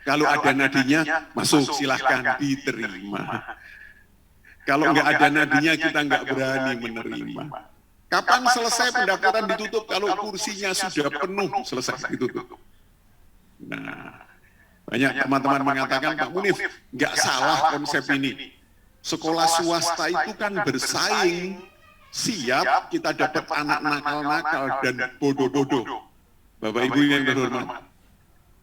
Kalau ada nadinya, masuk silahkan diterima. Kalau nggak ada nadinya, kita nggak berani menerima. Kapan selesai pendaftaran ditutup? Kalau kursinya sudah penuh, selesai ditutup. Nah, banyak teman-teman mengatakan, Pak Munif, nggak salah konsep ini. Sekolah swasta itu kan bersaing, siap kita dapat anak nakal-nakal dan bodoh-bodoh. Bapak Ibu yang terhormat,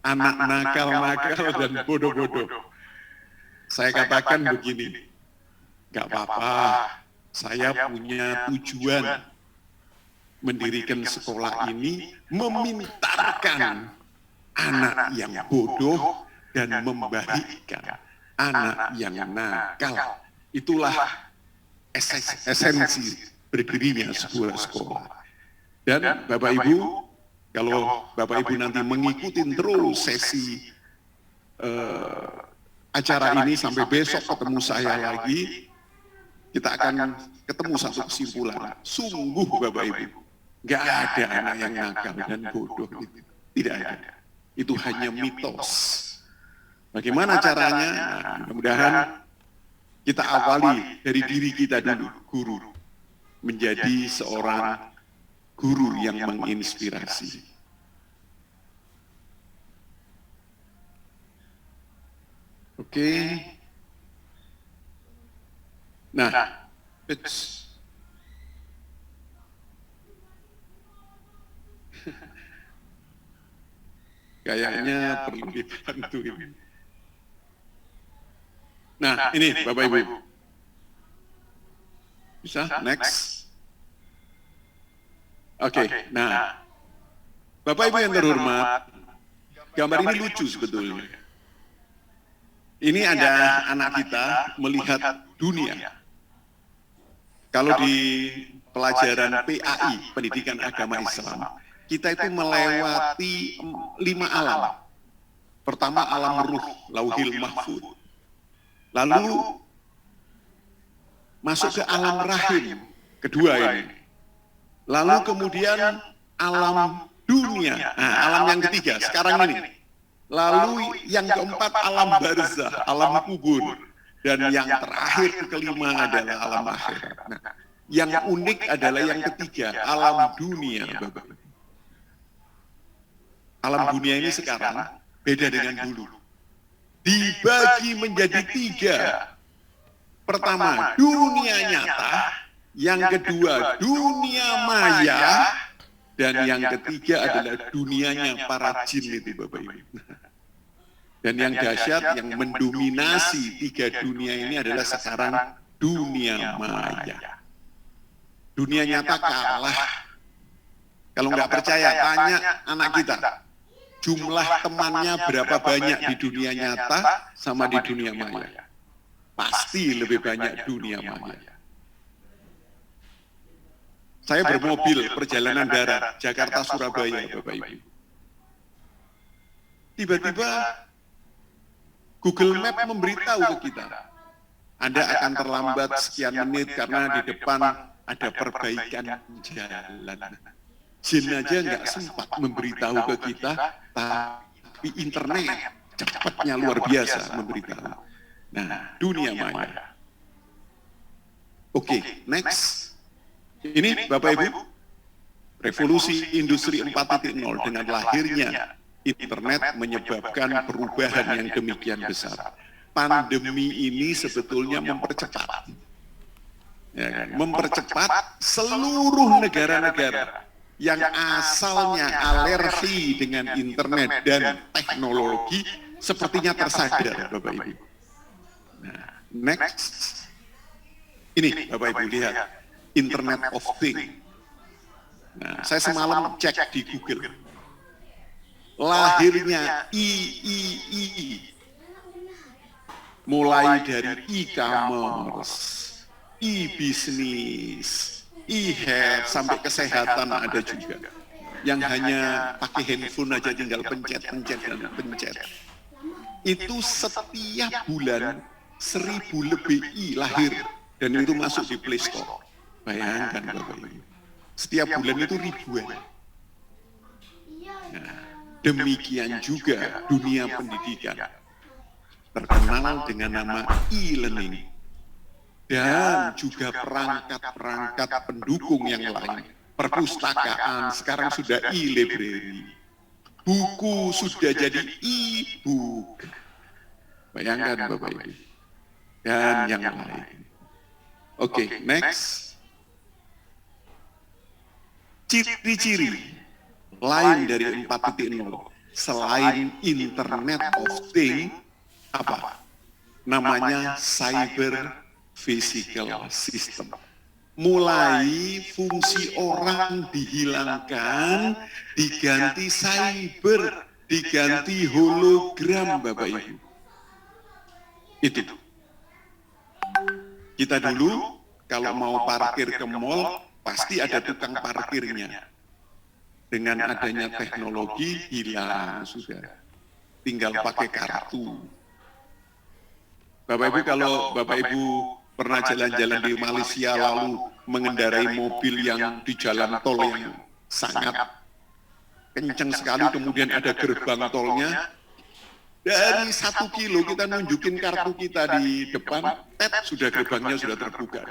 anak nakal-nakal dan bodoh-bodoh. Saya katakan begini, nggak apa-apa, saya punya tujuan mendirikan sekolah ini, memintarkan anak yang bodoh dan membaikkan anak yang nakal. Itulah esensi berdirinya sebuah sekolah. Dan Bapak Ibu, kalau Bapak Ibu nanti mengikuti terus sesi acara ini sampai besok ketemu saya lagi, kita akan ketemu satu kesimpulan. Sungguh Bapak Ibu, nggak ada anak yang nakal dan bodoh itu. Tidak ada. Itu hanya mitos. Bagaimana caranya? Nah, mudah-mudahan kita awali dari diri kita dulu, guru. Menjadi seorang guru yang menginspirasi. Oke. Nah, kayaknya perlu dibantu ini. Nah, ini Bapak Ibu. Bisa? Next. Oke, nah. Bapak Ibu yang terhormat, gambar ini lucu sebetulnya. Ini ada anak kita melihat dunia. Kalau di pelajaran PAI, Pendidikan Agama Islam, kita itu melewati 5 alam. Pertama alam ruh, lauhil mahfud. Lalu masuk ke alam rahim, kedua ini. Lalu kemudian alam dunia, nah, alam yang ketiga, sekarang ini. Lalu yang keempat alam barzah, alam kubur. Dan yang terakhir kelima adalah alam akhirat. Nah, yang unik adalah yang ketiga, alam dunia. Bapak. Alam dunia ini sekarang beda dengan dulu. Dibagi menjadi 3. Pertama, dunia nyata. Yang kedua, dunia maya. Dan yang ketiga adalah dunianya para jin itu Bapak Ibu. Dan yang dahsyat, yang mendominasi 3 dunia ini adalah sekarang dunia maya. Dunia nyata kalah. Kalau nggak percaya, tanya anak kita. Jumlah temannya berapa banyak di dunia nyata sama di dunia maya. Pasti lebih banyak dunia maya. Saya bermobil perjalanan darat Jakarta-Surabaya, Bapak Ibu. Tiba-tiba Google Map memberitahu ke kita, Anda akan terlambat sekian menit karena di depan ada perbaikan jalan. Jin aja nggak sempat memberitahu ke kita, tapi internet cepatnya luar biasa memberitahu. Nah, dunia maya. Oke, next. Ini Bapak Ibu, revolusi industri 4.0 dengan lahirnya internet menyebabkan perubahan yang demikian besar. Pandemi ini sebetulnya mempercepat. Ya kan? Mempercepat seluruh negara-negara yang asalnya alergi dengan internet dan teknologi sepertinya tersadar, Bapak Ibu. Nah, next. Ini Bapak Ibu lihat, Internet of Things. Nah, saya semalam cek di Google. Lahirnya III, mulai dari e-commerce, e-business, e-health, sampai kesehatan ada juga. Yang hanya pakai handphone aja tinggal pencet. Itu setiap bulan 1000 lebih lahir, dan itu masuk di Play Store. Bayangkan Bapak Ibu, setiap bulan itu ribuan. Nah, Demikian juga dunia pendidikan, terkenal dengan nama e-learning, dan juga perangkat-perangkat pendukung yang lain. Perpustakaan sekarang sudah e-library, buku sudah jadi e-book. Bayangkan Bapak Ibu, dan yang lain. Oke, next. Ciri-ciri lain dari 4.0 selain Internet of Things, apa? Namanya cyber physical system. Mulai fungsi orang dihilangkan, diganti cyber, diganti hologram, Bapak Ibu. Itu. Kita dulu kalau mau parkir ke mall, pasti ada tukang parkirnya. Dengan adanya teknologi hilang sudah. Tinggal pakai kartu. Bapak Ibu, kalau Bapak Ibu pernah jalan-jalan di Malaysia lalu mengendarai mobil yang di jalan tol yang sangat kencang sekali, kemudian ada gerbang tolnya, dari 1 kilo kita nunjukin kartu kita di depan, sudah gerbangnya sudah terbuka.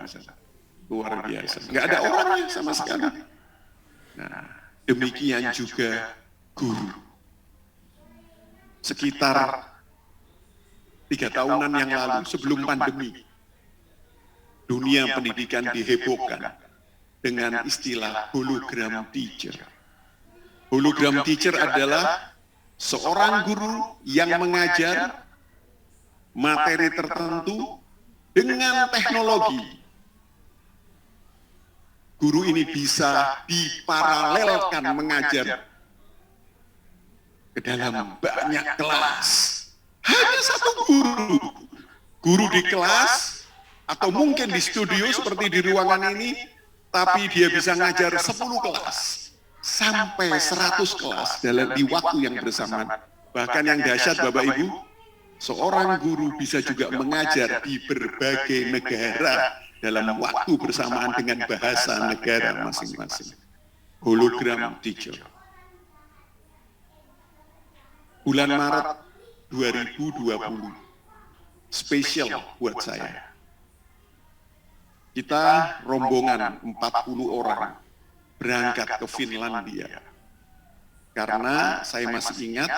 Luar biasa, nggak ada orangnya sama sekali. Nah, demikian juga guru. Sekitar 3 tahunan yang lalu sebelum pandemi, dunia pendidikan dihebohkan dengan istilah hologram teacher. Hologram teacher adalah seorang guru yang mengajar materi tertentu dengan teknologi. Guru ini bisa diparalelkan mengajar ke dalam banyak kelas. Hanya satu guru. Guru di kelas, atau mungkin di studio seperti di ruangan ini, tapi dia bisa ngajar 10 kelas, sampai 100 kelas di waktu yang bersamaan. Bahkan yang dahsyat Bapak Ibu, seorang guru bisa juga mengajar di berbagai negara dalam waktu bersamaan dengan bahasa negara masing-masing. Hologram teacher. Bulan Maret 2020, spesial buat saya. Kita rombongan 40 orang berangkat ke Finlandia. Karena saya masih ingat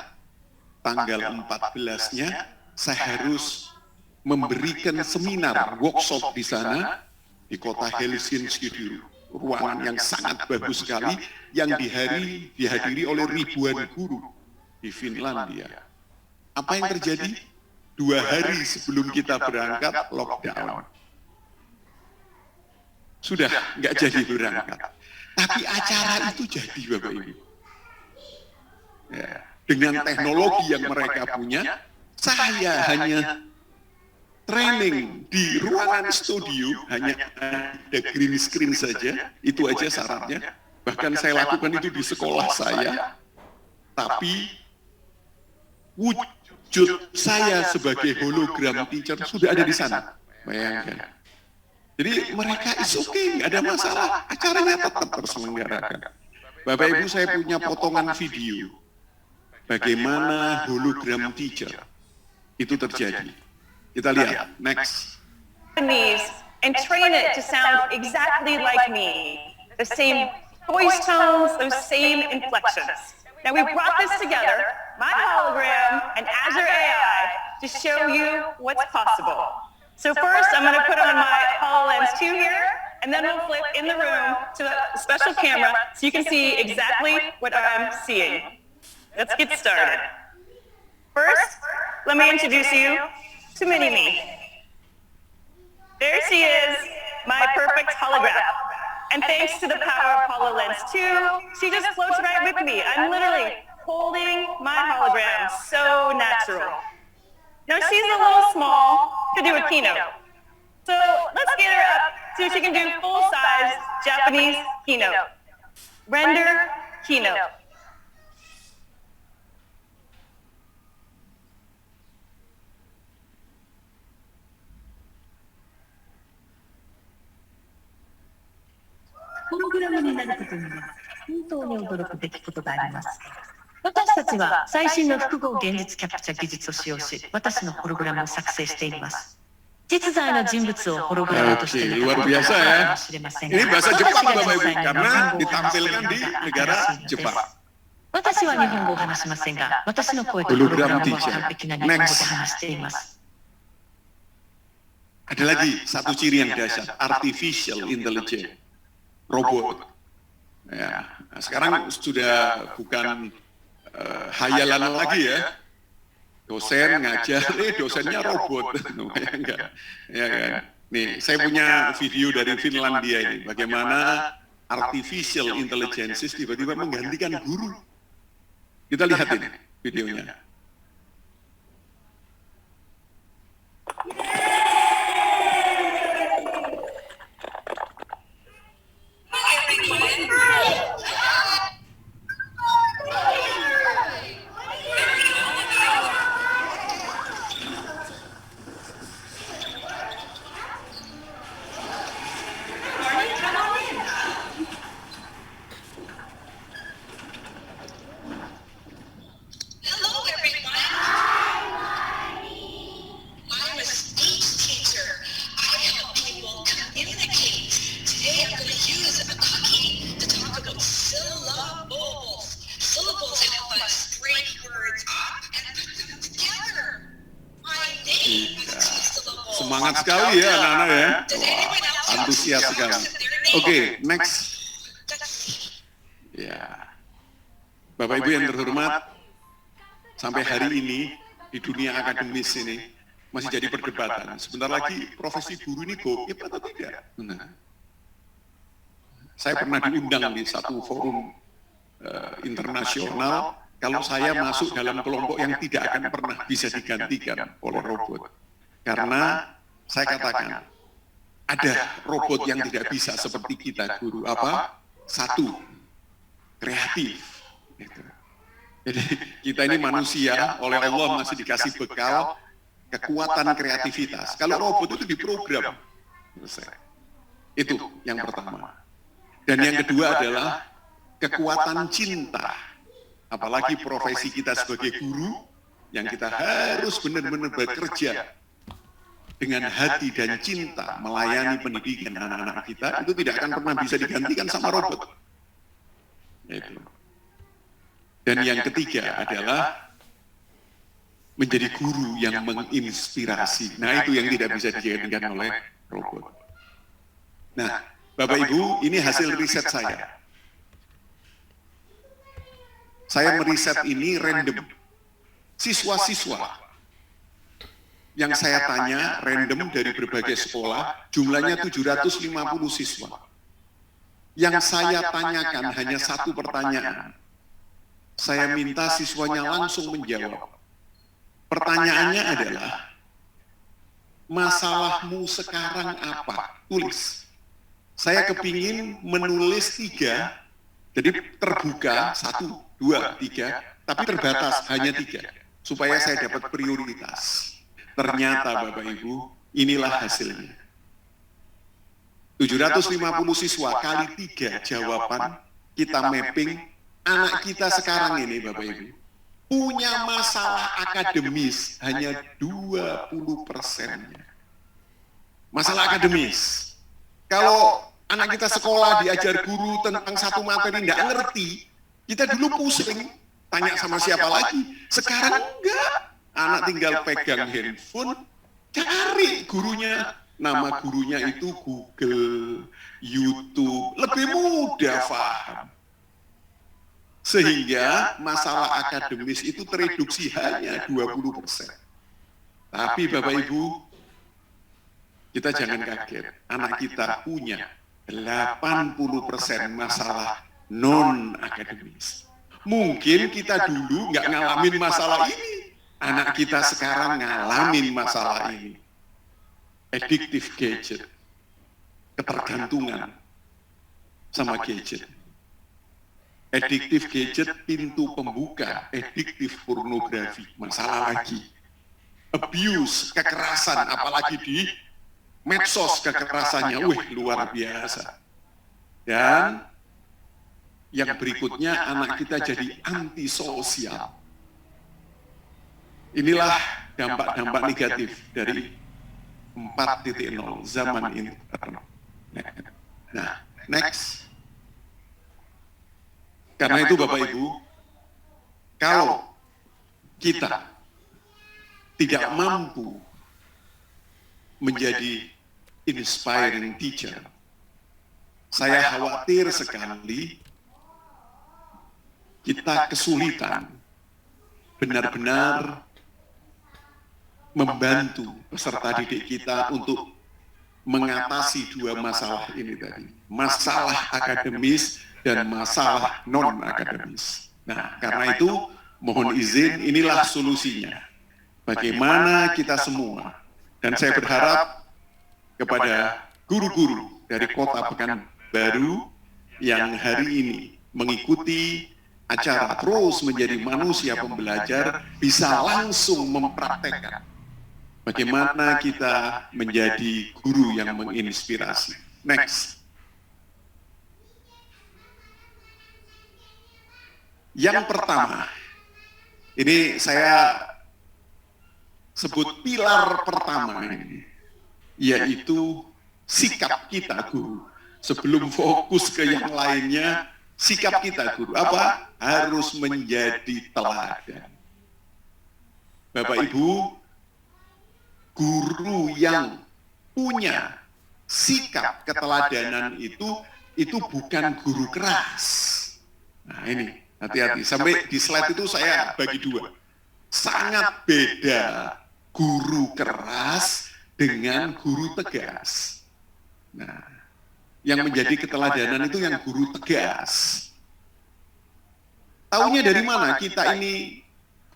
tanggal 14-nya saya harus memberikan seminar workshop di sana, di kota Helsinki dulu. Ruangan yang sangat bagus sekali yang dihadiri oleh ribuan guru di Finlandia. Apa yang terjadi? 2 hari sebelum kita berangkat, lockdown. Sudah nggak jadi berangkat. Tapi acara itu jadi Bapak Ibu. Ya, dengan teknologi yang mereka punya, saya hanya training di ruangan studio, hanya ada green screen saja, itu aja syaratnya. Bahkan saya lakukan itu di sekolah saya, tapi wujud saya sebagai hologram teacher sudah ada di sana. Bayangkan. Jadi mereka is okay, nggak ada masalah, acaranya tetap terselenggarakan. Bapak Ibu, saya punya potongan video bagaimana hologram teacher itu terjadi. Kita lihat, next. And train it to sound exactly like me. The same voice tones, those same inflections. Now we brought this together, my hologram and Azure AI, to show you what's possible. So first, I'm going to put on my HoloLens 2 here, and then we'll flip in the room to a special camera so you can see exactly what I'm seeing. Let's get started. First, let me introduce you to Mini-Me. There she is, my perfect holograph. And thanks to the power of HoloLens 2, she just floats right with me. I'm literally holding my hologram, so natural. Now she's a little small to do a keynote. So let's get her up so she can do full-size Japanese keynote. Render keynote. 私たちは最新の複合現実キャプチャ技術を使用し、私のホログラムを作成しています。実在の人物をホログラムとして見たことがあるかもしれませんが、 Ini bahasa Jepang Bapak Ibu karena ditampilkan di negara Jepang. 私は日本語を話しませんが、私の声とホログラムは完璧な日本語で話しています。 Ada lagi satu ciri yang dahsyat, artificial intelligence, robot. Ya, nah sekarang sudah bukan hayalan lagi ya. Dosen ngajar, dosennya robot, enggak, ya kan? Nih, saya punya video dari Finlandia ini, bagaimana artificial intelligence tiba-tiba menggantikan guru. Kita lihat ini videonya. Semangat sekali ya anak-anak ya, wah, antusias sekali. Oke, next. Ya, Bapak Ibu yang terhormat, sampai hari ini di dunia akademis ini masih jadi perdebatan. Sebentar lagi profesi guru ini goib atau tidak? Nah, saya pernah diundang di satu forum internasional. Kalau saya masuk dalam kelompok yang tidak akan pernah bisa digantikan oleh robot, karena saya katakan, ada robot yang tidak bisa seperti kita guru. Apa? Satu, kreatif. Gitu. Jadi kita ini manusia, oleh Allah masih dikasih bekal kekuatan kreativitas. Kalau robot itu diprogram. Itu yang pertama. Dan yang kedua adalah kekuatan cinta. Apalagi profesi kita sebagai guru, yang kita harus benar-benar bekerja dengan hati dan cinta melayani pendidikan anak-anak kita, itu tidak akan pernah bisa digantikan sama robot. Itu. Dan yang ketiga adalah menjadi guru yang menginspirasi. Nah, itu yang tidak bisa digantikan oleh robot. Nah, Bapak Ibu, ini hasil riset saya. Saya meriset ini random. Siswa-siswa yang saya tanya random dari berbagai sekolah, jumlahnya 750 siswa. Yang saya tanyakan hanya satu pertanyaan. Saya minta siswanya langsung menjawab. Pertanyaannya adalah, masalahmu sekarang apa? Tulis. Saya kepingin menulis 3, jadi terbuka 1, 2, 3, tapi terbatas hanya 3, supaya saya dapat prioritas. Ternyata Bapak Ibu, inilah hasilnya. 750 siswa kali 3 jawaban, kita mapping, anak kita sekarang ini Bapak Ibu, punya masalah akademis hanya 20%-nya. Masalah akademis. Kalau anak kita sekolah diajar guru tentang satu materi nggak ngerti, kita dulu pusing, tanya sama siapa lagi. Sekarang enggak, anak tinggal pegang handphone, cari gurunya. Nama gurunya itu Google, YouTube, lebih mudah paham. Sehingga masalah akademis itu tereduksi hanya 20%. Tapi Bapak Ibu, kita jangan kaget, anak kita punya 80% masalah non-akademis. Mungkin kita dulu nggak ngalamin masalah ini, anak kita sekarang ngalamin masalah ini. Addictive gadget, ketergantungan sama gadget. Addictive gadget pintu pembuka, addictive pornografi, masalah lagi. Abuse, kekerasan, apalagi di medsos kekerasannya, luar biasa. Dan Yang berikutnya anak kita jadi antisosial. Inilah dampak-dampak negatif dari 4.0 zaman internet. Nah, next. Karena itu Bapak Ibu, kalau kita tidak mampu menjadi inspiring teacher, saya khawatir sekali kita kesulitan benar-benar membantu peserta didik kita untuk mengatasi dua masalah ini tadi. Masalah akademis dan masalah non-akademis. Nah, karena itu mohon izin, inilah solusinya. Bagaimana kita semua, dan saya berharap kepada guru-guru dari Kota Pekanbaru yang hari ini mengikuti acara Terus Menjadi Manusia Pembelajar bisa langsung mempraktekkan bagaimana kita menjadi guru yang menginspirasi. Next. Yang pertama, ini saya sebut pilar pertama ini, yaitu sikap kita guru. Sebelum fokus ke yang lainnya, sikap kita guru apa? Harus menjadi teladan. Bapak Ibu, guru yang punya sikap keteladanan itu bukan guru keras. Nah ini, hati-hati. Sampai di slide itu saya bagi dua. Sangat beda guru keras dengan guru tegas. Nah, yang menjadi keteladanan itu yang guru tegas. Taunya dari mana kita ini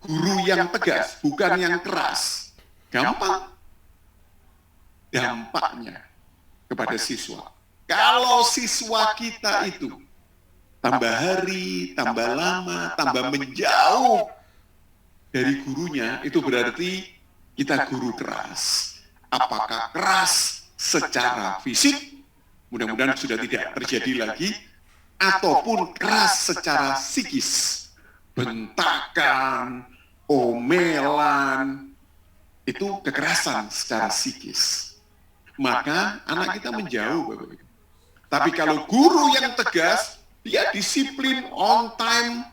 guru yang tegas, bukan yang keras? Gampang. Dampaknya kepada siswa. Kalau siswa kita itu tambah hari, tambah lama, tambah menjauh dari gurunya, itu berarti kita guru keras. Apakah keras secara fisik? Mudah-mudahan sudah tidak terjadi lagi, ataupun keras secara psikis, bentakan, omelan, itu kekerasan secara psikis. Maka anak kita menjauh, Bapak Ibu. Tapi kalau guru yang tegas, dia disiplin, on time,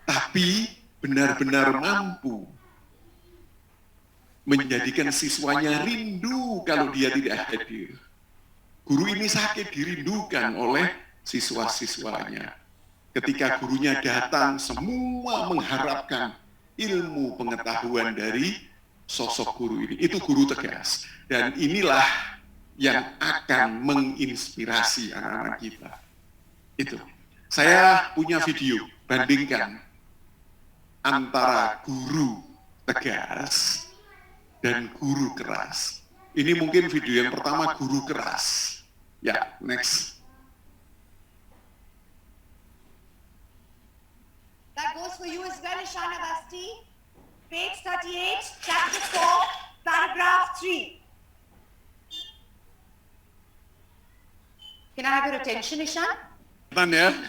tapi benar-benar mampu menjadikan siswanya rindu kalau dia tidak hadir. Guru ini sakit dirindukan oleh siswa-siswanya. Ketika gurunya datang, semua mengharapkan ilmu pengetahuan dari sosok guru ini. Itu guru tegas. Dan inilah yang akan menginspirasi anak-anak kita. Itu. Saya punya video, bandingkan antara guru tegas dan guru keras. Ini mungkin video yang pertama, guru keras. Ya, next. That goes for you as well, Ishana Basti. Page 38, chapter 4, paragraph 3. Can I have your attention, Ishan?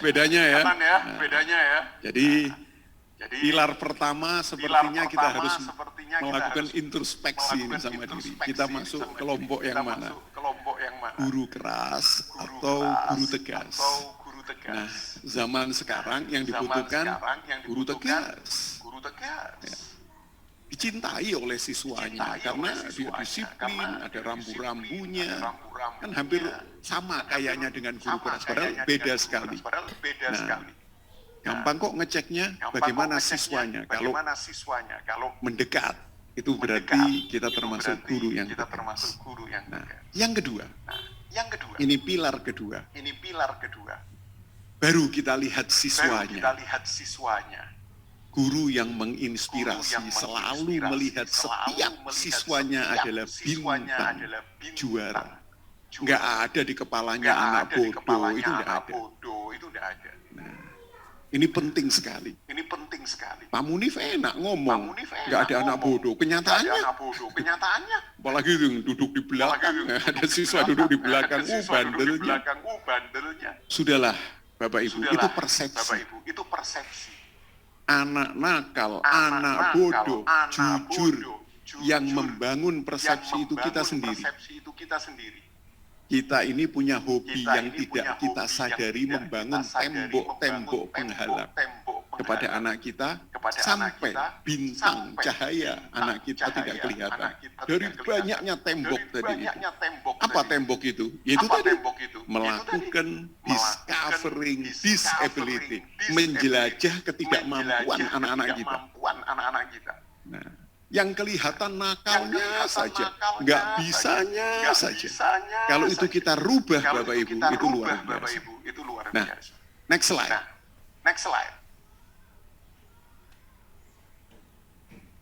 Bedanya ya. Jadi pilar pertama sepertinya kita harus melakukan introspeksi sama diri. Kita masuk kelompok yang mana? Guru keras atau guru tegas? Nah, zaman sekarang yang dibutuhkan guru tegas. Ya. Dicintai oleh siswanya karena dia disiplin, ada rambu-rambunya, kan hampir sama kayaknya dengan guru keras, padahal beda sekali. Nah, gampang kok ngeceknya bagaimana siswanya. Kalau mendekat, itu berarti kita termasuk guru yang tegas. Nah, yang kedua, ini pilar kedua. Baru kita lihat siswanya. Guru yang menginspirasi selalu melihat setiap siswanya adalah bintang juara. Nggak ada di kepalanya anak bodoh, itu nggak ada. Nah, ini penting sekali. Pak Munif enak ngomong, nggak ada anak bodoh. Kenyataannya, apalagi yang duduk di belakang, ada siswa duduk di belakang, bandelnya. Sudahlah, Bapak Ibu, itu persepsi. Anak nakal, anak bodoh, jujur, yang membangun persepsi itu kita sendiri. Kita ini punya hobi yang tidak kita sadari membangun tembok-tembok penghalang kepada anak kita sampai bintang cahaya anak kita tidak kelihatan. Dari banyaknya tembok tadi itu. Apa tembok itu? Yaitu tadi melakukan discovering disability, menjelajah ketidakmampuan anak-anak kita. Nah, yang kelihatan nakalnya saja, nggak bisanya saja. Kalau itu kita rubah, Bapak Ibu, itu luar biasa. Nah, next slide.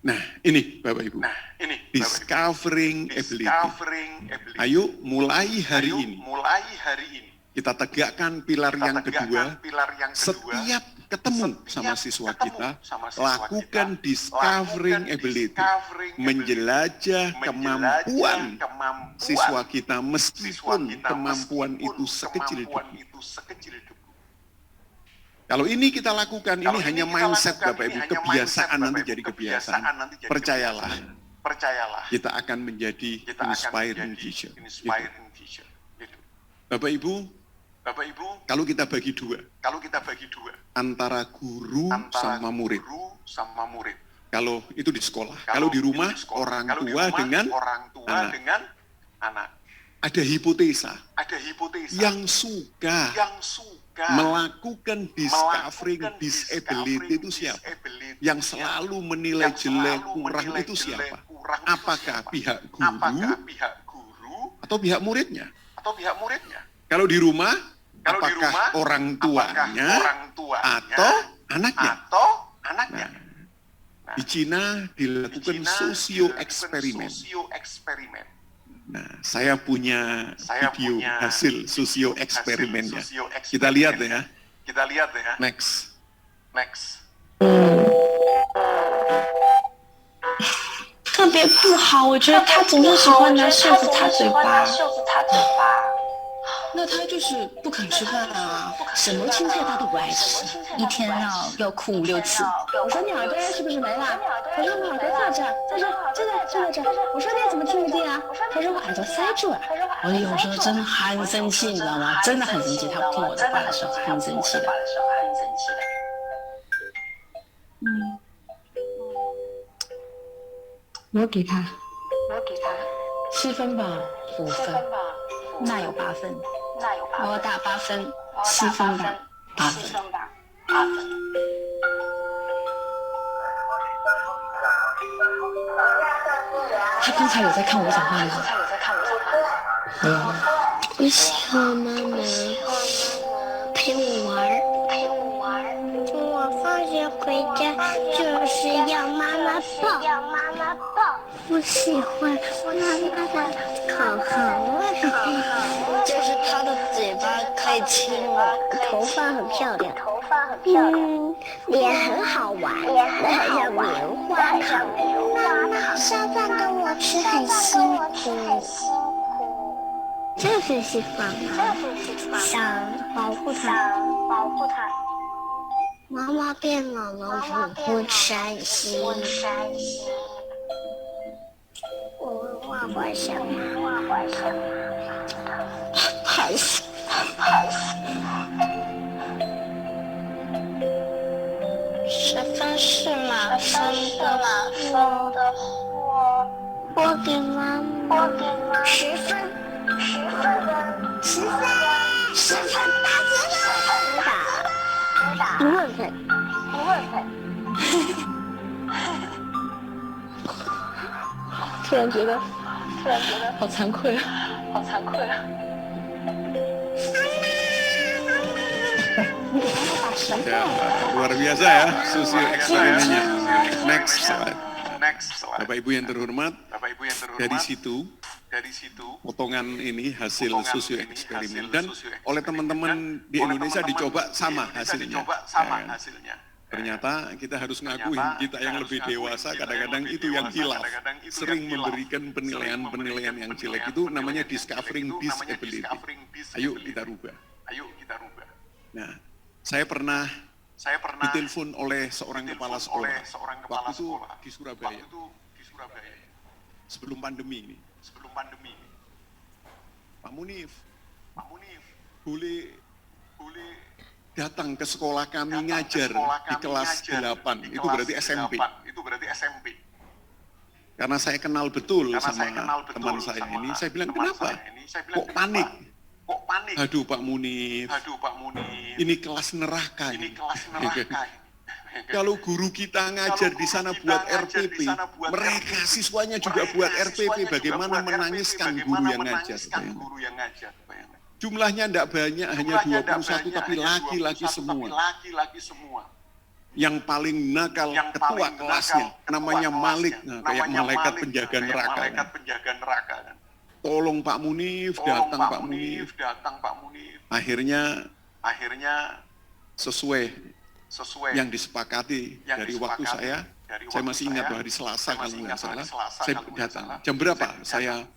Nah, ini Bapak Ibu, discovering ability. Ayo mulai hari ini. Kita tegakkan pilar yang kedua, setiap ketemu sama siswa kita, lakukan discovering ability, menjelajah kemampuan siswa kita meskipun kemampuan itu sekecil debu. Kalau ini kita lakukan, ini hanya mindset Bapak Ibu, kebiasaan nanti jadi kebiasaan. Percayalah, kita akan menjadi inspiring teacher. Bapak Ibu, kalau kita bagi dua, antara guru sama murid. Kalau itu di sekolah, kalau di rumah orang tua dengan anak. Ada hipotesa yang suka melakukan discovering disability itu siapa? Yang selalu menilai jelek, kurang itu siapa? Apakah pihak guru atau pihak muridnya? Kalau di rumah, apakah orang tuanya atau anaknya? Nah, di Cina dilakukan sosio eksperimen. Nah, saya punya video hasil sosio eksperimennya. Kita lihat ya. Next. 特别不好，我觉得他总是喜欢拿袖子擦嘴巴。那他就是不肯吃饭啊，什么青菜他都不爱吃，一天要哭5、6次。我说你耳朵是不是没了？他说我耳朵在这儿，他说就在这儿。我说你怎么听不见啊？他说我耳朵塞住了。我有时候真的很生气，你知道吗？真的很生气，他不听我的话的时候很生气的。我给他7分吧，5分，那有8分。我打8分，7分吧，8分。他刚才有在看我讲话吗？我喜欢妈妈陪我玩。我放学回家就是要妈妈抱。我喜欢妈妈的口红，就是她的嘴巴可以亲我，头发很漂亮，脸很好玩，很像棉花糖。妈妈烧饭给我吃很辛苦，就是喜欢嘛，想保护她。妈妈变老了，我不伤心。我问娃娃什么？烦死！10分是满分的，我给妈妈10分，10分打1万分。突然觉得好惭愧啊！Luar biasa ya sosio eksperimennya. Next slide. Bapak Ibu yang terhormat, dari situ potongan ini hasil sosio eksperimen dan oleh teman-teman di Indonesia dicoba sama hasilnya. Ternyata kita harus ngakuin kita yang lebih dewasa kadang-kadang itu yang hilaf, sering memberikan penilaian-penilaian yang jelek. Itu namanya discovering disability. Ayo kita rubah. Nah, saya pernah ditelepon oleh seorang kepala sekolah waktu itu di Surabaya sebelum pandemi ini. Pak Munif, boleh datang ke sekolah kami ngajar di kelas 8, itu berarti SMP. Karena saya kenal betul sama teman saya ini, saya bilang, kenapa? Kok panik? Aduh Pak Munif, ini kelas neraka ini. Kalau guru kita ngajar di sana buat RPP, mereka siswanya juga buat RPP, bagaimana menangiskan guru yang ngajar. Jumlahnya tidak banyak, hanya 21, tapi laki-laki semua. Yang paling nakal ketua kelasnya, namanya Malik, kayak malaikat penjaga neraka. Tolong Pak Munif, datang Pak Munif. Akhirnya sesuai yang disepakati dari waktu saya masih ingat hari Selasa kalau nggak salah, saya datang. Jam berapa saya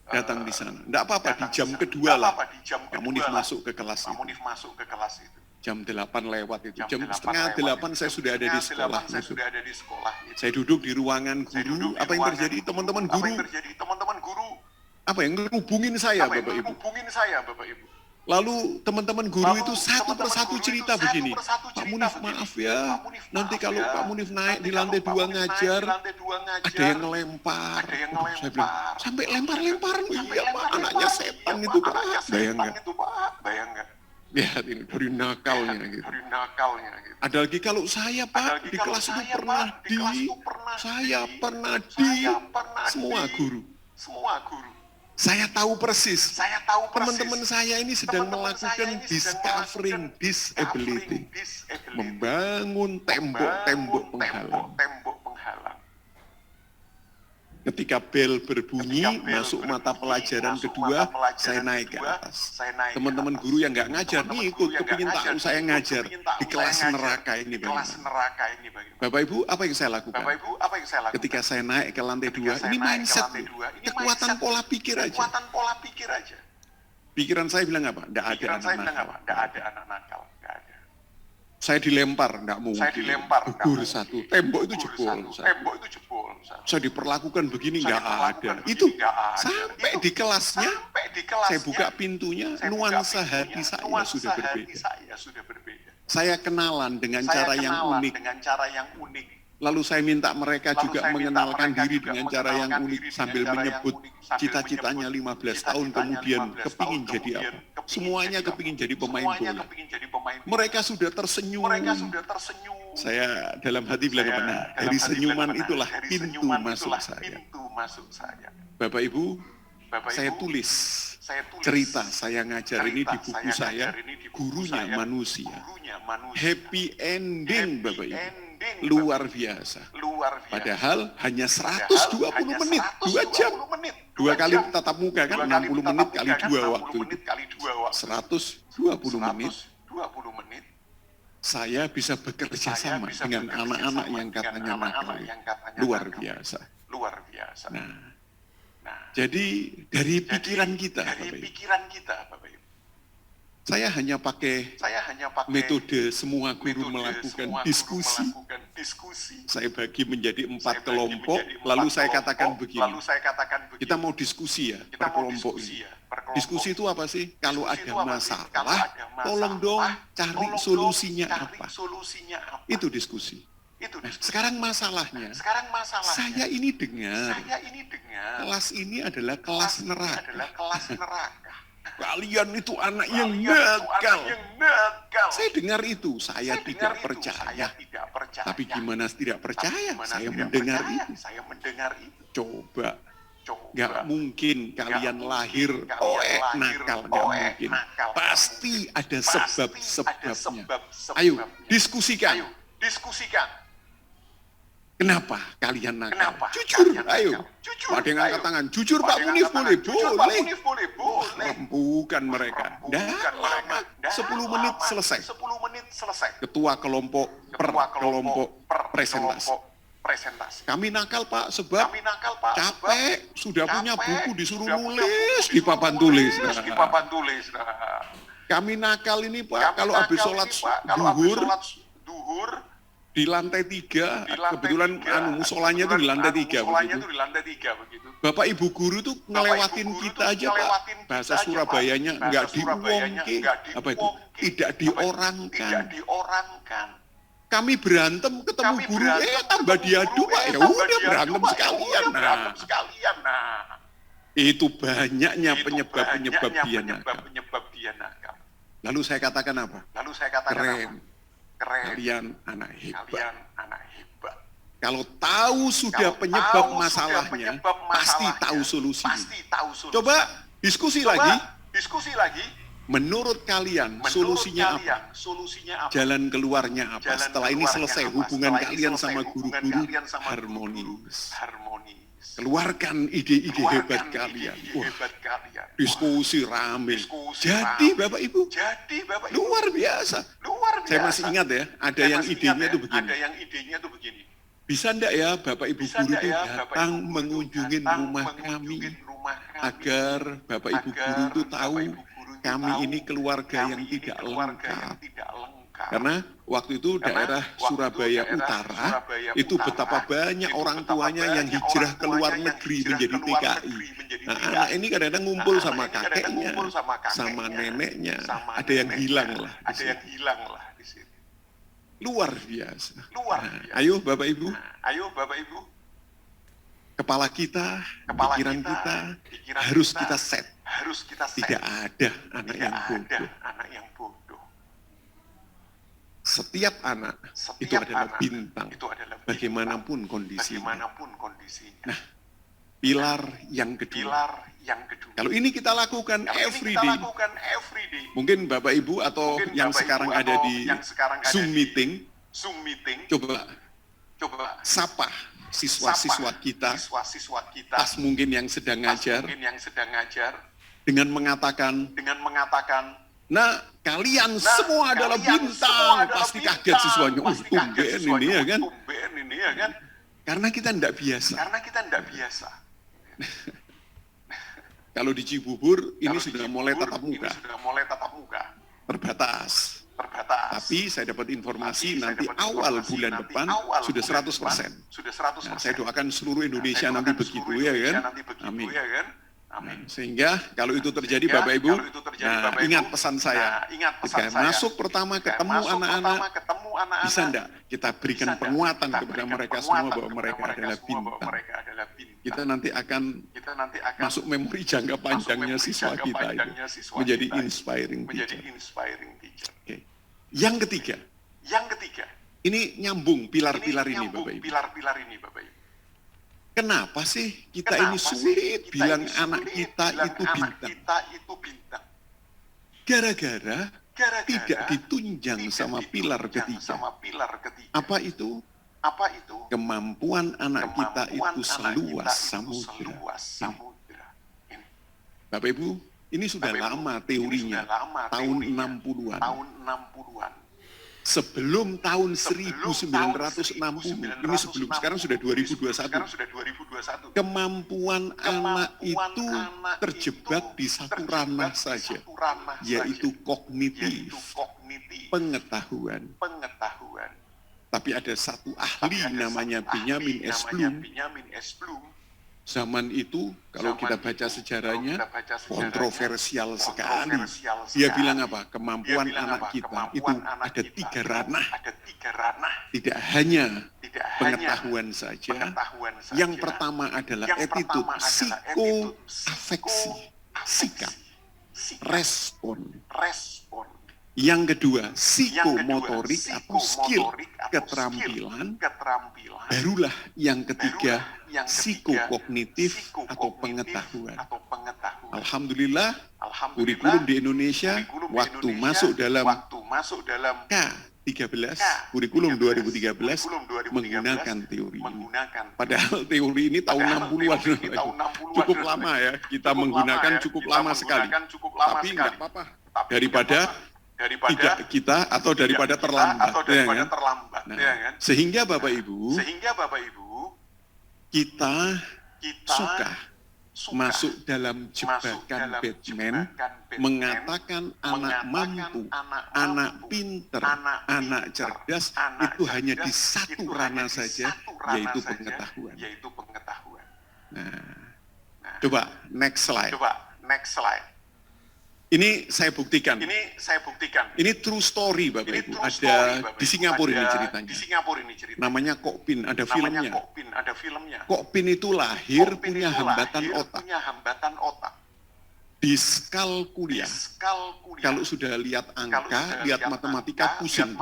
datang di sana? Tidak apa-apa, di jam kedua lah Pak Munif masuk ke kelas itu. Jam 8 lewat itu, jam setengah 8 saya sudah ada di sekolah itu. Saya duduk di ruangan guru, apa yang terjadi? Teman-teman guru, apa yang ngerubungin saya Bapak Ibu? Lalu teman-teman guru itu satu persatu cerita begini, Pak Munif maaf ya, nanti kalau Pak Munif naik di lantai 2 ngajar, ada yang ngelempar. Saya bilang, sampai lempar-lemparan, iya Pak, anaknya setan itu Pak, bayang nggak? Ya, ini dari nakalnya gitu. Ada lagi kalau saya Pak, di kelas itu pernah di semua guru. Saya tahu persis, teman-teman saya ini sedang melakukan discovering disability, membangun tembok-tembok penghalang. Ketika bel berbunyi, masuk mata pelajaran kedua, saya naik ke atas. Teman-teman guru yang nggak ngajar, nih ikut, kepingin tahu saya ngajar di kelas neraka ini bagaimana. Bapak Ibu, apa yang saya lakukan? Ketika saya naik ke lantai 2, ini mindset, kekuatan pola pikir aja. Pikiran saya bilang apa? Nggak ada anak nakal. Saya dilempar, nggak mungkin. Gugur satu, tembok itu jebol. Saya diperlakukan begini, nggak ada. Itu sampai di kelasnya, saya buka pintunya, nuansa hati saya sudah berbeda. Saya kenalan dengan cara yang unik. Lalu saya minta mereka juga mengenalkan diri dengan cara yang unik sambil menyebut cita-citanya 15 tahun kemudian kepingin jadi apa. Semuanya kepingin jadi pemain bola. Mereka sudah tersenyum. Saya dalam hati bilang benar, dari senyuman itulah pintu masuk saya. Bapak Ibu, saya tulis cerita saya ngajar ini di buku saya, Gurunya Manusia. Happy ending Bapak Ibu. Luar biasa. Padahal hanya 120 menit, 2 jam. 2 kali tatap muka kan, 60 menit kali 2 waktu itu. 120 menit. Saya bisa bekerja sama dengan anak-anak yang katanya nakal. Luar biasa. Nah, jadi dari pikiran kita, Bapak Ibu. Saya hanya pakai metode semua guru melakukan diskusi. Saya bagi menjadi 4 kelompok, lalu saya katakan begini, kita mau diskusi ya, per kelompok ini. Diskusi itu apa sih? Kalau ada masalah, tolong dong cari solusinya apa. Itu diskusi. Nah, sekarang masalahnya, saya ini dengar, kelas ini adalah kelas neraka. Kalian itu anak yang nakal. Saya dengar itu, saya tidak percaya. Tapi gimana tidak percaya? Saya mendengar itu. Coba, nggak mungkin kalian lahir nakal, nggak mungkin. Pasti ada sebab-sebabnya. Ayo, diskusikan. Kenapa kalian nakal? Kenapa Jujur, kalian ayo. nakal? Jujur, Ada yang angkat ayo. tangan. Jujur Pak Ada yang Munif angkat boleh, tangan. Jujur, Pak boleh. Munif boleh. Bukan mereka. Dah lama. 10 menit selesai. 10 menit selesai. Ketua kelompok kelompok presentasi. Presentasi. Kami nakal Pak sebab Kami nakal Pak. capek, sudah Capek, punya buku disuruh sudah punya nulis buku di papan tulis. disuruh di papan tulis. Nah. Kami nakal ini Pak, Kami kalau habis nakal sholat ini, Pak, kalau habis duhur sholat duhur di lantai 3, di lantai kebetulan 3, musolanya itu di lantai 3 musolanya begitu. itu di lantai 3 begitu. Bapak Ibu guru tuh ngelewatin Ibu guru kita tuh aja Pak. ngelewatin kita Bahasa aja, Surabayanya Pak. enggak Bahasa Surabayanya diwongke. enggak Apa itu? diwongke. Tidak Tidak diorangkan. diorangkan. Kami berantem ketemu Kami guru, berantem, tambah ketemu diadu guru, Pak. Ya tambah udah diadu, berantem Pak. Ya sekalian. udah berantem Nah, sekalian. Nah, itu banyaknya itu penyebab-penyebab banyaknya dia nakal. penyebab-penyebab dia nakal. Lalu saya katakan apa? Lalu saya katakan Keren. apa? Keren. Kalian anak hebat. Kalian anak hebat. Kalau tahu sudah Kalau penyebab tahu sudah masalahnya, penyebab pasti masalahnya, tahu solusinya. Pasti tahu solusi. Coba diskusi Coba lagi. diskusi lagi. Menurut kalian Menurut solusinya apa? kalian, solusinya apa? Jalan keluarnya apa? Jalan Setelah ini keluarnya selesai apa? hubungan Setelah ini kalian selesai sama hubungan guru-guru kalian sama harmonis. Harmonis. Keluarkan ide-ide hebat Keluarkan kalian. ide-ide Wah, hebat kalian. diskusi rame. Diskusi Jadi rame. Bapak Ibu, Jadi Bapak Ibu, luar biasa. luar biasa. Saya masih ingat ya, ada Saya yang masih idenya ingat tuh ya, begini. Ada yang idenya tuh begini. Bisa enggak ya Bapak Ibu Bisa guru enggak itu ya, Bapak datang Ibu guru mengunjungin datang rumah kami mengunjungin rumah kami agar Bapak Ibu agar guru itu Bapak tahu Ibu guru itu kami tahu ini keluarga kami yang ini tidak keluarga yang lengkap. tidak lengkap. Karena waktu itu Karena daerah waktu itu Surabaya daerah Utara Surabaya itu Utara, betapa banyak itu orang betapa tuanya yang banyak hijrah orang ke luar tuanya yang negeri hijrah menjadi ke luar TKI. negeri menjadi Nah, TKI. anak ini kadang-kadang ngumpul Nah, sama anak ini kadang-kadang kakeknya, ngumpul sama sama kakeknya, neneknya, sama ada yang neneknya. hilang lah. di Ada sini. yang hilang lah di sini. Luar biasa. Luar Nah, biasa. ayo Bapak Ibu, Nah, ayo Bapak Ibu, kepala kita, kepala pikiran kita, kita pikiran harus kita kita set. harus kita set. Tidak ada anak Tidak yang ada bodoh. anak yang bodoh. Setiap anak Setiap itu adalah anak bintang, itu adalah bintang, bagaimanapun kondisinya. bagaimanapun kondisinya. Nah, pilar yang kedua. Pilar yang kedua. Kalau ini kita lakukan Kalau ini every kita day, lakukan every day. mungkin Bapak Ibu atau Mungkin yang Bapak sekarang Ibu ada atau di yang sekarang ada Zoom di meeting, Zoom meeting, coba coba sapa siswa-siswa sapa kita, siswa-siswa kita, pas mungkin yang sedang pas ngajar, mungkin yang sedang ngajar, dengan mengatakan, nah kalian semua adalah kalian bintang, semua adalah pasti bintang. kaget siswanya, Pasti kaget tumben siswanya, ini ya kan, tumben ini ya kan, karena kita tidak biasa. karena kita tidak biasa. Kalau di Cibubur ini Kalau di sudah Cibubur, mulai tatap ini muka, sudah mulai tatap muka, terbatas. Tapi saya dapat informasi nanti awal bulan depan sudah 100%. Sudah 100%. Nah, saya doakan seluruh Indonesia Saya nanti doakan begitu seluruh ya Indonesia kan. nanti begitu, Amin. ya kan? Amin. Sehingga kalau itu terjadi Sehingga Bapak Ibu, kalau itu terjadi, nah Bapak Ibu, ingat pesan saya. nah, ingat pesan Ketika saya. masuk pertama Ketika ketemu masuk anak-anak, pertama ketemu anak-anak, bisa enggak kita berikan bisa enggak penguatan kita kepada berikan mereka penguatan semua bahwa kepada mereka mereka adalah semua bahwa bintang. mereka adalah bintang. Kita nanti akan masuk memori jangka panjangnya memori siswa jangka kita itu panjangnya siswa menjadi kita itu. inspiring Menjadi teacher. inspiring teacher. Oke. Yang ketiga, Yang ketiga, ini nyambung pilar-pilar ini nyambung Bapak Ibu. pilar-pilar ini Bapak Ibu. Kenapa sih kita Kenapa ini sih sulit kita bilang ini anak sulit kita bilang itu anak bintang? kita itu bintang. Gara-gara Gara-gara tidak ditunjang tidak sama pilar ditunjang ketiga. sama pilar ketiga. Apa itu? Apa itu? Kemampuan anak kita Kemampuan itu anak seluas kita itu samudra. seluas samudra. Ini. Bapak Ibu, ini sudah Bapak Ibu, lama ini teorinya, sudah lama tahun teorinya. 60-an. Tahun 60-an. Sebelum tahun Sebelum 1960, ini sebelum, sekarang sudah 2021. Sekarang sudah 2021. Kemampuan anak Kemampuan itu anak terjebak itu di satu terjebak ranah di saja, satu ranah yaitu saja, kognitif, yaitu kognitif, pengetahuan. pengetahuan. Tapi ada satu Tapi ahli ada namanya satu ahli Benjamin S. namanya Bloom. Benjamin S. Bloom. Zaman itu, kalau Zaman kita itu, baca kalau sejarahnya, kita baca sejarahnya, kontroversial sekali. kontroversial Dia sekali. bilang apa? Dia Kemampuan bilang anak apa? kita Kemampuan itu anak ada kita 3 itu ranah. Ada 3 ranah. Tidak hanya Tidak pengetahuan hanya saja. pengetahuan saja. Yang pertama adalah Yang attitude, pertama adalah psikoafeksi, attitude, sikap, sikap, respon. respon. Yang kedua, Yang kedua, psikomotorik atau skill, psikomotorik atau keterampilan. skill, keterampilan. Barulah yang ketiga, Barulah yang ketiga, psikokognitif atau psikokognitif pengetahuan. atau pengetahuan. Alhamdulillah, Alhamdulillah, kurikulum di Indonesia kurikulum di waktu Indonesia, masuk dalam waktu masuk dalam K kurikulum 2013 menggunakan teori ini. Padahal teori ini tahun 60-an. Cukup lama ya, kita menggunakan cukup lama sekali. Tapi nggak apa-apa. Daripada tidak kita atau daripada terlambat. Ya kan? Nah, sehingga Bapak Ibu, kita suka masuk dalam jebakan Batman, mengatakan anak mampu, anak pinter, anak cerdas itu hanya di satu ranah saja, yaitu pengetahuan. Nah, coba next slide. Ini saya buktikan. Ini true story Bapak Ibu. Ada di Singapura ini ceritanya. Namanya Kok Pin, ada filmnya. Kok Pin itu lahir punya hambatan otak. Diskalkulia. Kalau sudah lihat angka, lihat matematika, pusing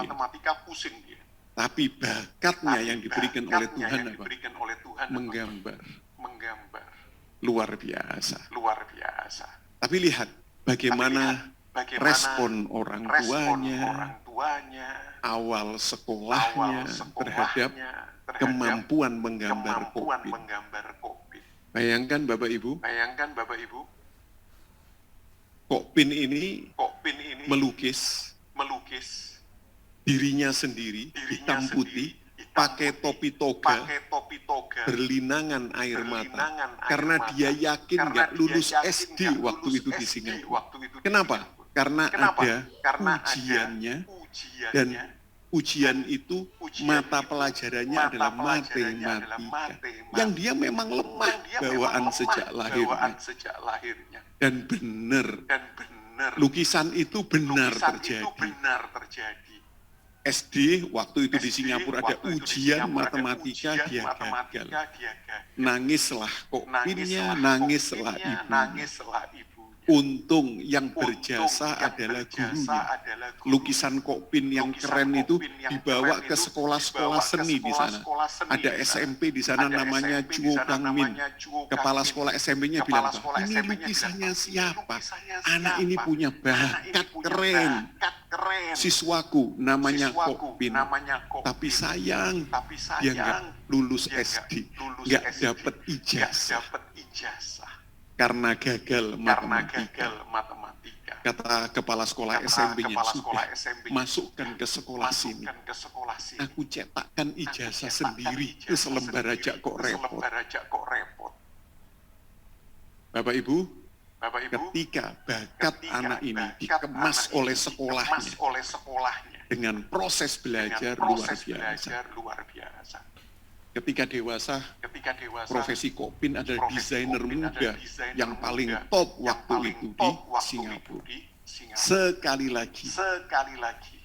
dia. Tapi bakatnya yang diberikan oleh Tuhan apa? Menggambar. Luar biasa. Tapi lihat bagaimana respon orang tuanya, awal sekolahnya terhadap kemampuan menggambar Kok Pin. Bayangkan Bapak Ibu, Kok Pin ini melukis dirinya sendiri, hitam putih, pakai topi toga, berlinangan air mata, karena dia yakin nggak lulus SD waktu itu di Singapura. Kenapa? Karena ada ujiannya, dan ujian itu mata pelajarannya adalah matematika, yang dia memang lemah bawaan sejak lahirnya. Dan benar, lukisan itu benar terjadi. SD waktu itu di Singapura ada ujian matematika, dia gagal. Nangislah Kok Pinnya, nangislah ibunya. Untung yang berjasa adalah gurunya. Lukisan Kok Pin yang keren itu dibawa ke sekolah-sekolah seni di sana. Ada SMP di sana namanya Chuo Kang Min. Kepala sekolah SMP-nya bilang, ini lukisannya siapa? Anak ini punya bakat keren. Siswaku namanya Kok Pin. Tapi sayang, dia nggak lulus SD, nggak dapat ijazah. Karena gagal matematika. Kata kepala sekolah SMP-nya, sudah masukkan ke sekolah sini. Aku cetakkan ijazah sendiri, ke selembar aja kok repot. Bapak Ibu, ketika bakat anak ini dikemas oleh sekolahnya dengan proses belajar luar biasa. Ketika dewasa, profesi Kok Pin adalah desainer muda yang paling top waktu itu di Singapura. Sekali lagi,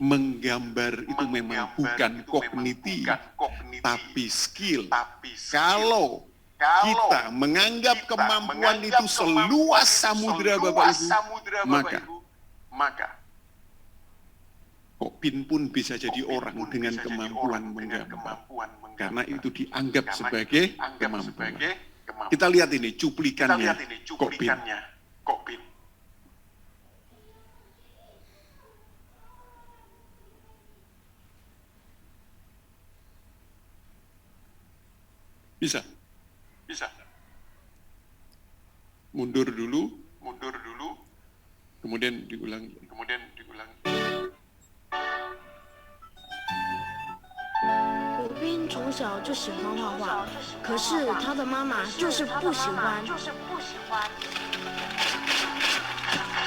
menggambar itu memang bukan kognitif, tapi skill. Kalau kita menganggap kemampuan itu seluas samudera Bapak Ibu, maka Kok Pin pun bisa jadi orang dengan kemampuan menggambar. Karena itu dianggap sebagai kemampuan. Kita lihat ini cuplikannya Kok Pin. Bisa. Mundur dulu. Kemudian diulangi. 我斌从小就喜欢画画，可是他的妈妈就是不喜欢。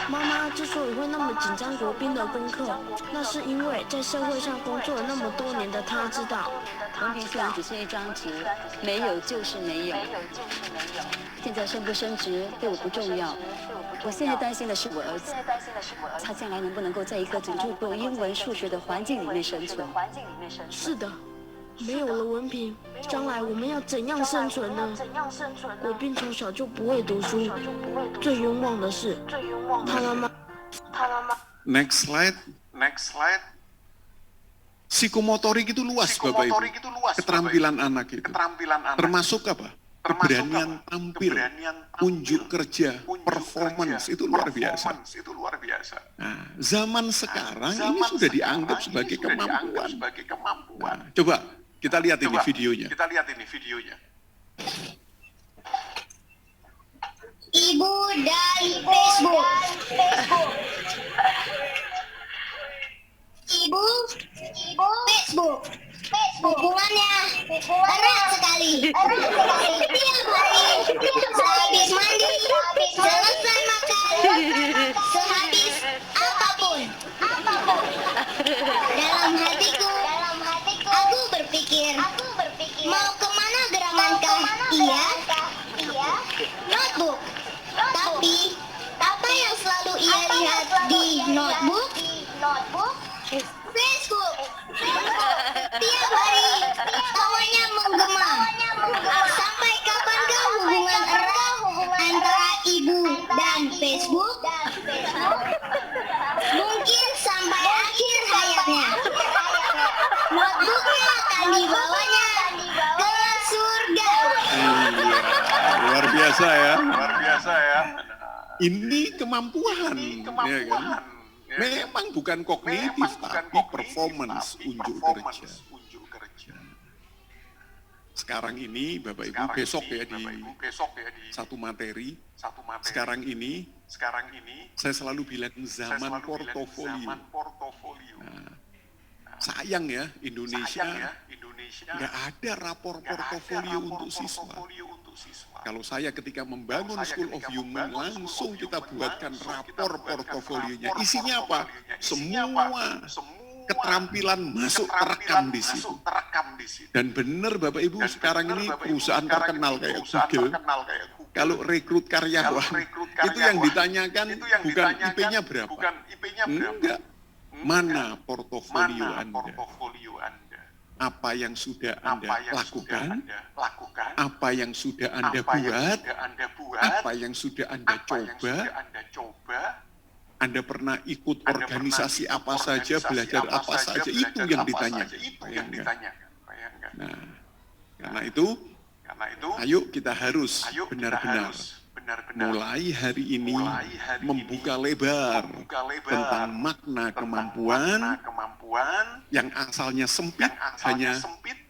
妈妈之所以会那么紧张国斌的功课，那是因为在社会上工作了那么多年的他知道，文凭虽然只是一张纸，没有就是没有。现在升不升职对我不重要，我现在担心的是我儿子，他将来能不能够在一个只注重英文、数学的环境里面生存？是的，没有了文凭，将来我们要怎样生存呢？国斌从小就不会读书，最冤枉的是他妈妈。Next slide. Psikomotorik itu luas Bapak Ibu. Keterampilan anak itu. Termasuk apa? keberanian tampil, unjuk kerja, performance itu luar biasa. Nah, zaman sekarang ini sudah dianggap sebagai kemampuan. Nah, coba kita lihat ini videonya. Ibu dan Facebook. Ibu, Facebook. Hubungannya erat sekali. Tiap hari, sehabis mandi, selesai makan, sehabis apapun. Dalam hatiku, aku berpikir, mau kemana geramankah ia? Notebook. Tapi, apa yang selalu ia lihat di notebook? Facebook. Tiap hari tawanya menggema. Sampai kapankah hubungan erat antara ibu dan Facebook? Mungkin sampai akhir hayatnya. Notebooknya akan dibawanya ke surga. Luar biasa ya. Ini kemampuan, ya kan? Memang bukan kognitif, tapi performance, unjuk kerja. Sekarang ini, Bapak Ibu, besok ya di satu materi, sekarang ini, saya selalu bilang zaman portofolio. Nah, sayang ya, Indonesia nggak ada rapor portofolio untuk siswa. Kalau saya ketika membangun School of Human, langsung kita buatkan rapor portofolionya. Isinya apa? Semua keterampilan masuk terekam di situ. Dan benar Bapak Ibu, sekarang ini perusahaan terkenal kayak Google, kalau rekrut karyawan, itu yang ditanyakan bukan IP-nya berapa. Enggak. Mana portofolio Anda? Apa yang sudah Anda lakukan, apa yang sudah Anda buat, apa yang sudah Anda coba, Anda pernah ikut organisasi apa saja, belajar apa saja, itu yang ditanya. Nah, karena itu, ayo kita harus benar-benar mulai hari ini membuka lebar tentang makna kemampuan yang asalnya sempit, hanya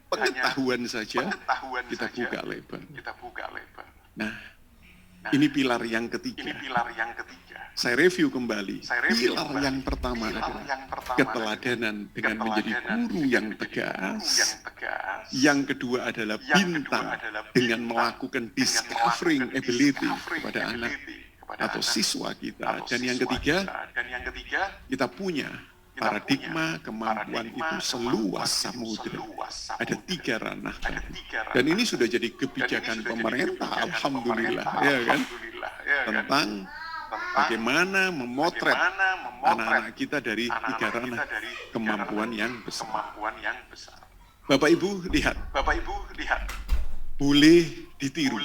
pengetahuan saja, kita buka lebar. Nah, ini pilar yang ketiga. Saya review kembali. Pilar yang pertama adalah keteladanan dengan menjadi guru yang tegas. Yang kedua adalah bintang dengan melakukan discovering ability kepada anak atau siswa kita. Dan yang ketiga, kita punya paradigma kemampuan itu seluas samudera. Ada 3 ranah tadi. Dan ini sudah jadi kebijakan pemerintah, alhamdulillah, ya kan? Tentang bagaimana memotret anak-anak kita dari 3 ranah kemampuan yang besar. Bapak Ibu lihat, boleh ditiru.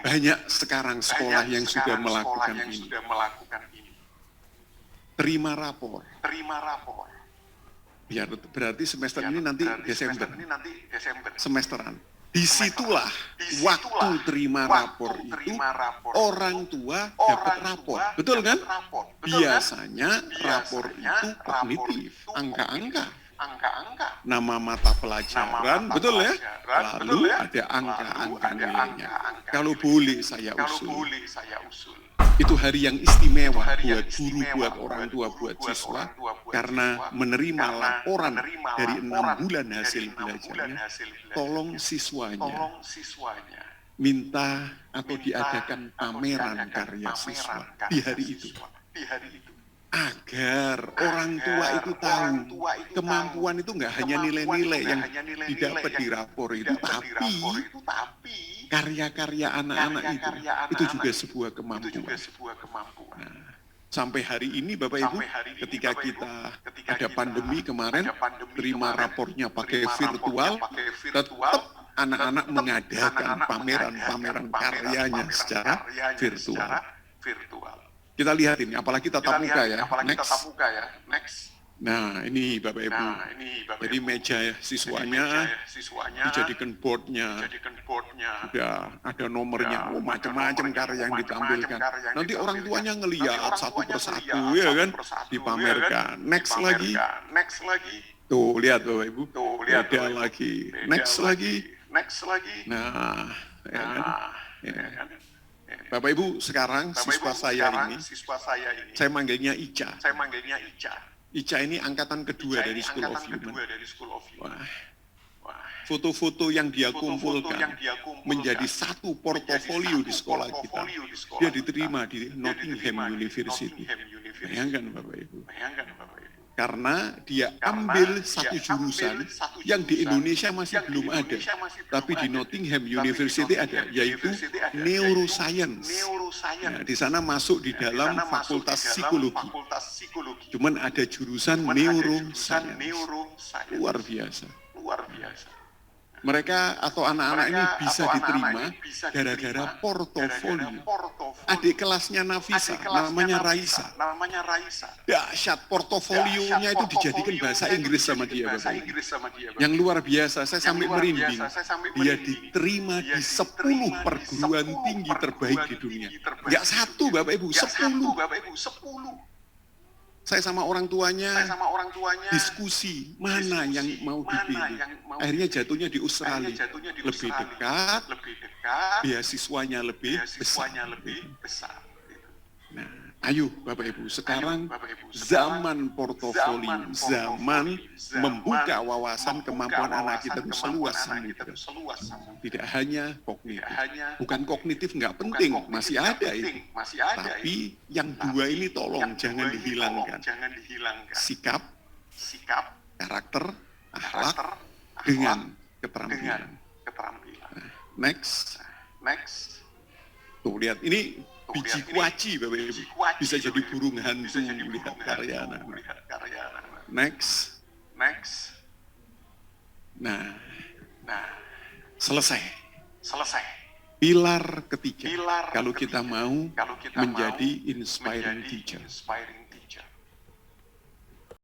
Banyak sekarang sekolah yang sudah melakukan ini. Terima rapor. Berarti semester ini nanti Desember. Semesteran. Disitulah waktu terima rapor itu orang tua dapat rapor, betul kan? Biasanya rapor itu kognitif, angka-angka, nama mata pelajaran, betul ya? Lalu ada angka-angka nilainya. Kalau boleh saya usul, itu hari yang istimewa buat guru, buat orang tua, buat siswa, karena menerima laporan dari 6 bulan hasil belajarnya. Tolong siswanya minta atau diadakan pameran karya siswa di hari itu, agar orang tua itu tahu kemampuan itu nggak hanya nilai-nilai yang didapat di rapor itu, tapi karya-karya anak-anak itu juga sebuah kemampuan. Nah, sampai hari ini Bapak Ibu, ketika kita ada pandemi kemarin, terima rapornya pakai virtual, tetap anak-anak mengadakan pameran-pameran karyanya secara virtual. Kita lihat ini, apalagi tatap muka ya. Next. Nah, ini Bapak Ibu. Jadi meja siswanya dijadikan boardnya. Sudah ada nomornya, macam-macam karya yang ditampilkan. Nanti orang tuanya ngelihat satu persatu, ya kan, dipamerkan. Next lagi. Tuh, lihat Bapak Ibu. Ada lagi. Next lagi. Nah, ya kan. Ya. Bapak Ibu, sekarang siswa saya ini, saya manggilnya Ica. Ica ini angkatan kedua dari School of Human. Wah, foto-foto yang dia kumpulkan menjadi satu portofolio di sekolah kita. Dia diterima di Nottingham University. Bayangkan Bapak Ibu. Karena dia ambil satu jurusan yang di Indonesia masih belum ada, tapi di Nottingham University ada, yaitu neuroscience. Nah, di sana masuk di dalam fakultas psikologi. Cuman ada jurusan neuroscience. Luar biasa. Mereka atau anak-anak ini bisa diterima gara-gara portofolio. Adik kelasnya Nafisa, namanya Raisa. Dahsyat, portofolionya itu dijadikan bahasa Inggris sama dia. Yang luar biasa, saya sampai merinding. Dia diterima di 10 perguruan tinggi terbaik di dunia. Enggak satu Bapak Ibu, 10. Saya sama orang tuanya diskusi mana yang mau dipilih. Akhirnya jatuhnya di Australia. Lebih dekat, beasiswanya lebih besar. Nah, ayo Bapak Ibu, sekarang zaman portofolio, zaman membuka wawasan kemampuan anak kita itu seluas samudra. Tidak hanya kognitif. Bukan kognitif nggak penting, masih ada itu. Tapi yang dua ini tolong jangan dihilangkan. Sikap, karakter, akhlak, dengan keterampilan. Next. Tuh lihat, ini biji kuaci Bapak Ibu. Bisa jadi burung hantu melihat karya anak. Next. Nah, selesai. Pilar ketiga, kalau kita mau menjadi inspiring teacher.